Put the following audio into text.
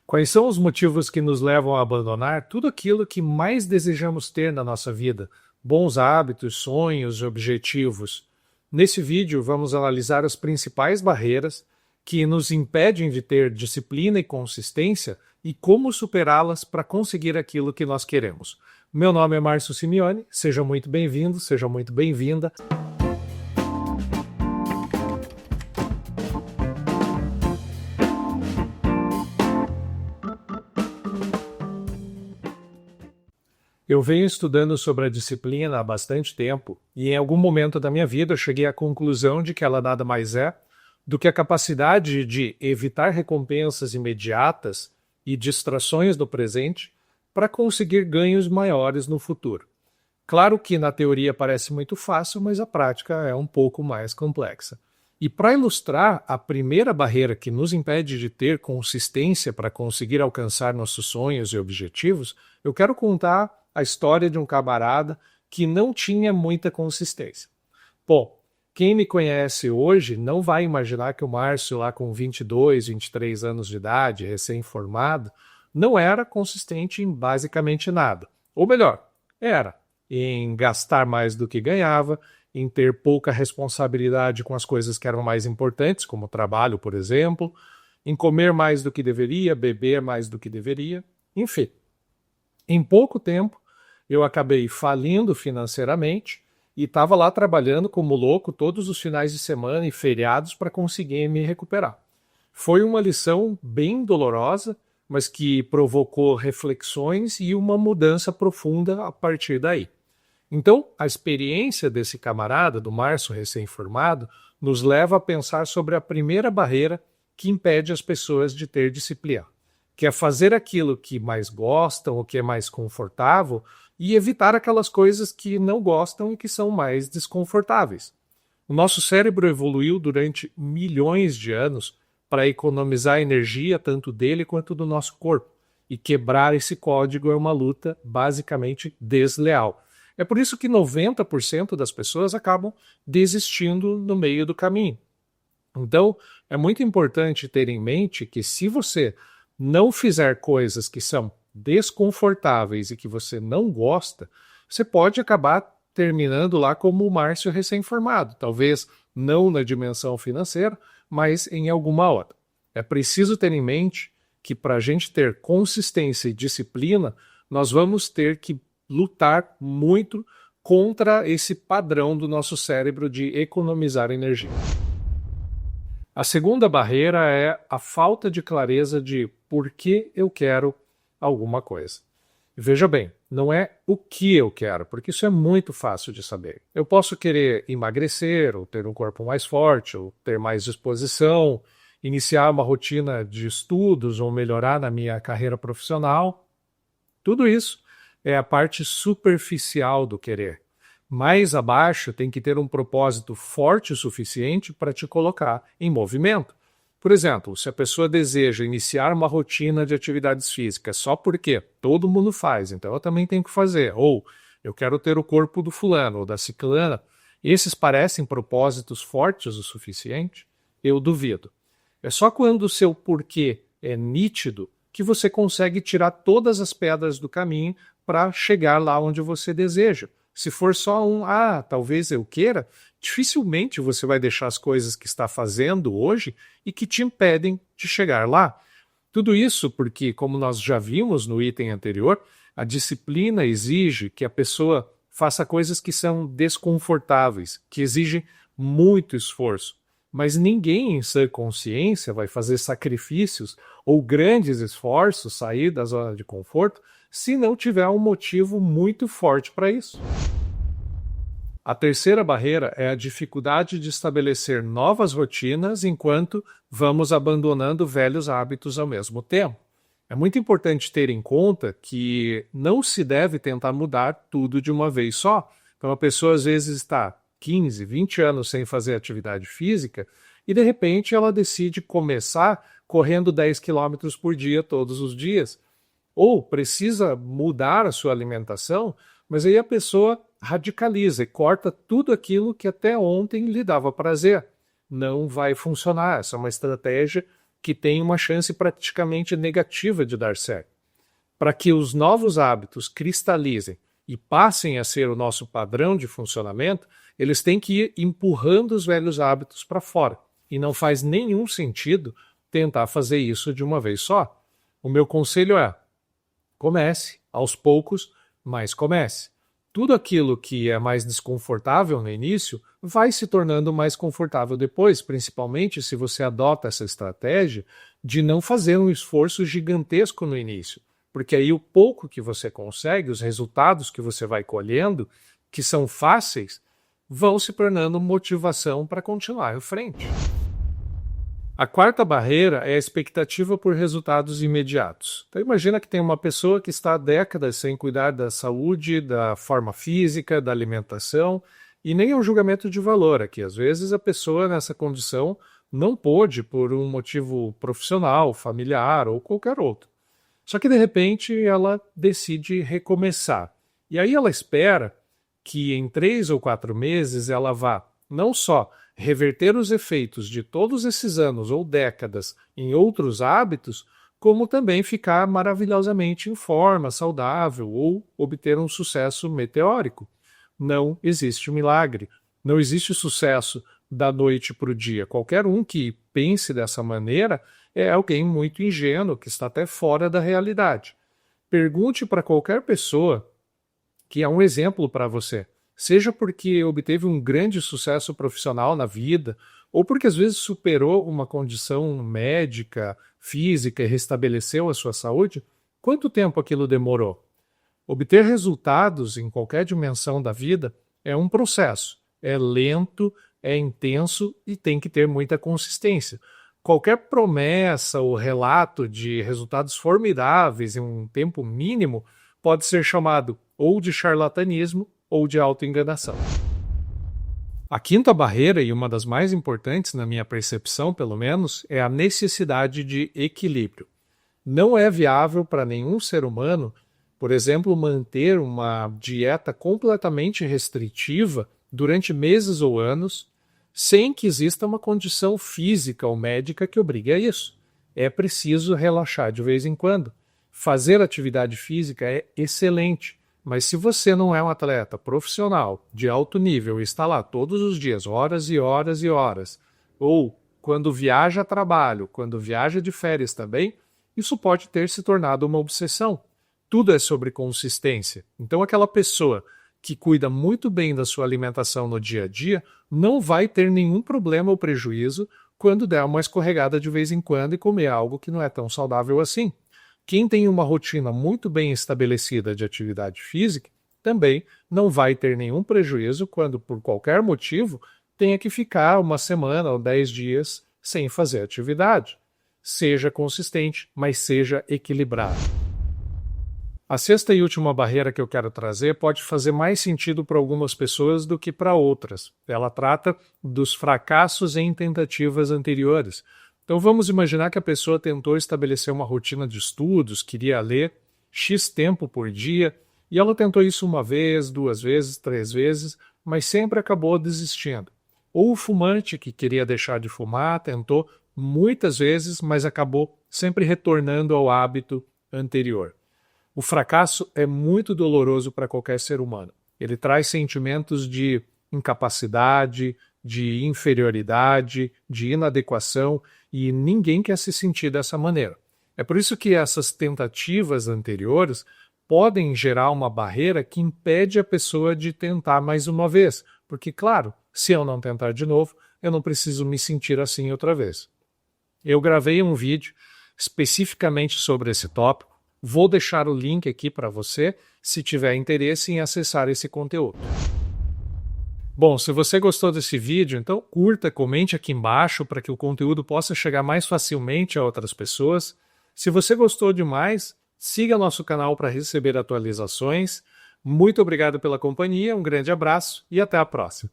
Quais são os motivos que nos levam a abandonar tudo aquilo que mais desejamos ter na nossa vida? Bons hábitos, sonhos, objetivos. Nesse vídeo, vamos analisar as principais barreiras que nos impedem de ter disciplina e consistência e como superá-las para conseguir aquilo que nós queremos. Meu nome é Márcio Simeone, seja muito bem-vindo, seja muito bem-vinda. Eu venho estudando sobre a disciplina há bastante tempo e em algum momento da minha vida eu cheguei à conclusão de que ela nada mais é do que a capacidade de evitar recompensas imediatas e distrações do presente para conseguir ganhos maiores no futuro. Claro que na teoria parece muito fácil, mas a prática é um pouco mais complexa. E para ilustrar a primeira barreira que nos impede de ter consistência para conseguir alcançar nossos sonhos e objetivos, eu quero contar a história de um camarada que não tinha muita consistência. Bom, quem me conhece hoje não vai imaginar que o Márcio, lá com 22, 23 anos de idade, recém-formado, não era consistente em basicamente nada. Ou melhor, era em gastar mais do que ganhava, em ter pouca responsabilidade com as coisas que eram mais importantes, como o trabalho, por exemplo, em comer mais do que deveria, beber mais do que deveria, enfim. Em pouco tempo, eu acabei falindo financeiramente e estava lá trabalhando como louco todos os finais de semana e feriados para conseguir me recuperar. Foi uma lição bem dolorosa, mas que provocou reflexões e uma mudança profunda a partir daí. Então, a experiência desse camarada, do Márcio recém-formado, nos leva a pensar sobre a primeira barreira que impede as pessoas de ter disciplina, que é fazer aquilo que mais gostam, o que é mais confortável, e evitar aquelas coisas que não gostam e que são mais desconfortáveis. O nosso cérebro evoluiu durante milhões de anos para economizar energia tanto dele quanto do nosso corpo, e quebrar esse código é uma luta basicamente desleal. É por isso que 90% das pessoas acabam desistindo no meio do caminho. Então, é muito importante ter em mente que se você não fizer coisas que são desconfortáveis e que você não gosta, você pode acabar terminando lá como o Márcio recém-formado, talvez não na dimensão financeira, mas em alguma outra. É preciso ter em mente que para a gente ter consistência e disciplina, nós vamos ter que lutar muito contra esse padrão do nosso cérebro de economizar energia. A segunda barreira é a falta de clareza de por que eu quero alguma coisa. Veja bem, não é o que eu quero, porque isso é muito fácil de saber. Eu posso querer emagrecer, ou ter um corpo mais forte, ou ter mais disposição, iniciar uma rotina de estudos, ou melhorar na minha carreira profissional. Tudo isso é a parte superficial do querer. Mais abaixo tem que ter um propósito forte o suficiente para te colocar em movimento. Por exemplo, se a pessoa deseja iniciar uma rotina de atividades físicas só porque todo mundo faz, então eu também tenho que fazer. Ou eu quero ter o corpo do fulano ou da ciclana. Esses parecem propósitos fortes o suficiente? Eu duvido. É só quando o seu porquê é nítido que você consegue tirar todas as pedras do caminho para chegar lá onde você deseja. Se for só talvez eu queira, dificilmente você vai deixar as coisas que está fazendo hoje e que te impedem de chegar lá. Tudo isso porque, como nós já vimos no item anterior, a disciplina exige que a pessoa faça coisas que são desconfortáveis, que exigem muito esforço. Mas ninguém em sã consciência vai fazer sacrifícios ou grandes esforços, sair da zona de conforto, se não tiver um motivo muito forte para isso. A terceira barreira é a dificuldade de estabelecer novas rotinas enquanto vamos abandonando velhos hábitos ao mesmo tempo. É muito importante ter em conta que não se deve tentar mudar tudo de uma vez só. Então a pessoa às vezes está 15, 20 anos sem fazer atividade física e de repente ela decide começar correndo 10 quilômetros por dia todos os dias. Ou precisa mudar a sua alimentação, mas aí a pessoa radicaliza e corta tudo aquilo que até ontem lhe dava prazer. Não vai funcionar. Essa é uma estratégia que tem uma chance praticamente negativa de dar certo. Para que os novos hábitos cristalizem e passem a ser o nosso padrão de funcionamento, eles têm que ir empurrando os velhos hábitos para fora. E não faz nenhum sentido tentar fazer isso de uma vez só. O meu conselho é: comece aos poucos, mas comece. Tudo aquilo que é mais desconfortável no início vai se tornando mais confortável depois, principalmente se você adota essa estratégia de não fazer um esforço gigantesco no início. Porque aí o pouco que você consegue, os resultados que você vai colhendo, que são fáceis, vão se tornando motivação para continuar em frente. A quarta barreira é a expectativa por resultados imediatos. Então imagina que tem uma pessoa que está há décadas sem cuidar da saúde, da forma física, da alimentação, e nem é um julgamento de valor aqui. Às vezes a pessoa nessa condição não pôde por um motivo profissional, familiar ou qualquer outro. Só que de repente ela decide recomeçar. E aí ela espera que em 3 ou 4 meses ela vá não só reverter os efeitos de todos esses anos ou décadas em outros hábitos, como também ficar maravilhosamente em forma, saudável ou obter um sucesso meteórico. Não existe milagre, não existe sucesso da noite para o dia. Qualquer um que pense dessa maneira é alguém muito ingênuo, que está até fora da realidade. Pergunte para qualquer pessoa que é um exemplo para você, seja porque obteve um grande sucesso profissional na vida, ou porque às vezes superou uma condição médica, física e restabeleceu a sua saúde, quanto tempo aquilo demorou? Obter resultados em qualquer dimensão da vida é um processo, é lento, é intenso e tem que ter muita consistência. Qualquer promessa ou relato de resultados formidáveis em um tempo mínimo pode ser chamado ou de charlatanismo ou de autoenganação. A quinta barreira, e uma das mais importantes na minha percepção, pelo menos, é a necessidade de equilíbrio. Não é viável para nenhum ser humano, por exemplo, manter uma dieta completamente restritiva durante meses ou anos, sem que exista uma condição física ou médica que obrigue a isso. É preciso relaxar de vez em quando. Fazer atividade física é excelente, mas se você não é um atleta profissional de alto nível e está lá todos os dias, horas e horas e horas, ou quando viaja a trabalho, quando viaja de férias também, isso pode ter se tornado uma obsessão. Tudo é sobre consistência. Então aquela pessoa que cuida muito bem da sua alimentação no dia a dia não vai ter nenhum problema ou prejuízo quando der uma escorregada de vez em quando e comer algo que não é tão saudável assim. Quem tem uma rotina muito bem estabelecida de atividade física também não vai ter nenhum prejuízo quando, por qualquer motivo, tenha que ficar uma semana ou 10 dias sem fazer atividade. Seja consistente, mas seja equilibrado. A sexta e última barreira que eu quero trazer pode fazer mais sentido para algumas pessoas do que para outras. Ela trata dos fracassos em tentativas anteriores. Então vamos imaginar que a pessoa tentou estabelecer uma rotina de estudos, queria ler X tempo por dia, e ela tentou isso 1 vez, 2 vezes, 3 vezes, mas sempre acabou desistindo. Ou o fumante que queria deixar de fumar, tentou muitas vezes, mas acabou sempre retornando ao hábito anterior. O fracasso é muito doloroso para qualquer ser humano. Ele traz sentimentos de incapacidade, de inferioridade, de inadequação, e ninguém quer se sentir dessa maneira. É por isso que essas tentativas anteriores podem gerar uma barreira que impede a pessoa de tentar mais uma vez, porque, claro, se eu não tentar de novo, eu não preciso me sentir assim outra vez. Eu gravei um vídeo especificamente sobre esse tópico, vou deixar o link aqui para você, se tiver interesse em acessar esse conteúdo. Bom, se você gostou desse vídeo, então curta, comente aqui embaixo para que o conteúdo possa chegar mais facilmente a outras pessoas. Se você gostou demais, siga nosso canal para receber atualizações. Muito obrigado pela companhia, um grande abraço e até a próxima.